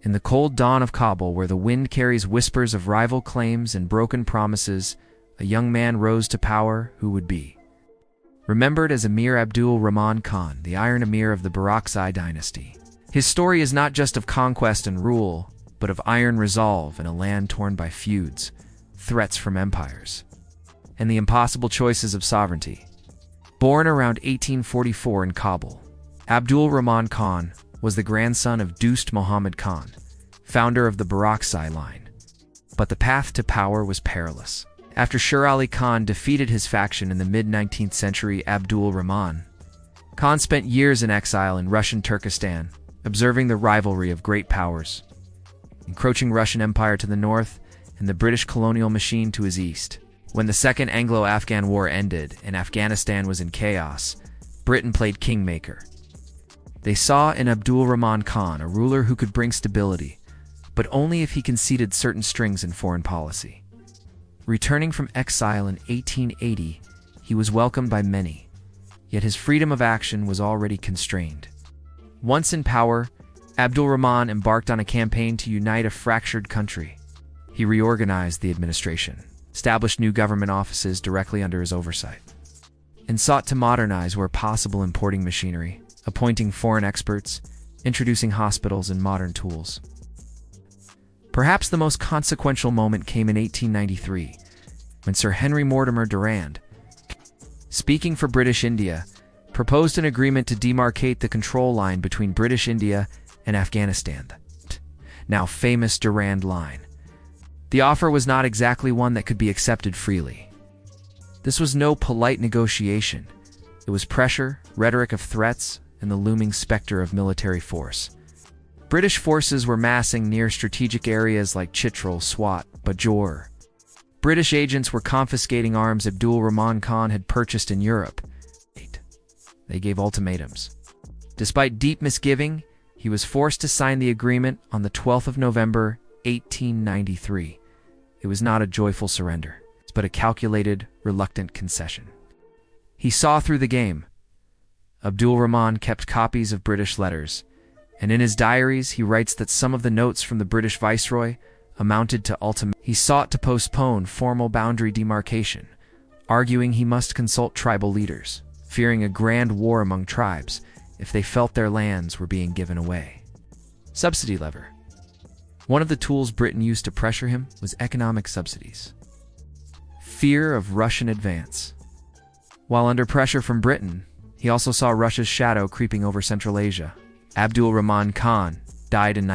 In the cold dawn of Kabul, where the wind carries whispers of rival claims and broken promises, a young man rose to power who would be remembered as Amir Abdul Rahman Khan, the Iron Amir of the Barakzai dynasty. His story is not just of conquest and rule, but of iron resolve in a land torn by feuds, threats from empires, and the impossible choices of sovereignty. Born around 1844 in Kabul, Abdul Rahman Khan was the grandson of Dost Muhammad Khan, founder of the Barakzai line. But the path to power was perilous. After Sher Ali Khan defeated his faction in the mid-19th century, Abdul Rahman Khan spent years in exile in Russian Turkestan, observing the rivalry of great powers, encroaching Russian Empire to the north and the British colonial machine to his east. When the Second Anglo-Afghan War ended and Afghanistan was in chaos, Britain played kingmaker. They saw in Abdul Rahman Khan a ruler who could bring stability, but only if he conceded certain strings in foreign policy. Returning from exile in 1880, he was welcomed by many, yet his freedom of action was already constrained. Once in power, Abdul Rahman embarked on a campaign to unite a fractured country. He reorganized the administration, established new government offices directly under his oversight, and sought to modernize where possible, importing machinery, appointing foreign experts, introducing hospitals and modern tools. Perhaps the most consequential moment came in 1893, when Sir Henry Mortimer Durand, speaking for British India, proposed an agreement to demarcate the control line between British India and Afghanistan, the now famous Durand Line. The offer was not exactly one that could be accepted freely. This was no polite negotiation. It was pressure, rhetoric of threats, and the looming specter of military force. British forces were massing near strategic areas like Chitral, Swat, Bajaur. British agents were confiscating arms Abdul Rahman Khan had purchased in Europe. They gave ultimatums. Despite deep misgiving, he was forced to sign the agreement on the 12th of November, 1893. It was not a joyful surrender, but a calculated, reluctant concession. He saw through the game. Abdul Rahman kept copies of British letters, and in his diaries he writes that some of the notes from the British viceroy amounted to ultimatums. He sought to postpone formal boundary demarcation, arguing he must consult tribal leaders, fearing a grand war among tribes if they felt their lands were being given away. Subsidy lever. One of the tools Britain used to pressure him was economic subsidies. Fear of Russian advance. While under pressure from Britain, he also saw Russia's shadow creeping over Central Asia. Abdul Rahman Khan died in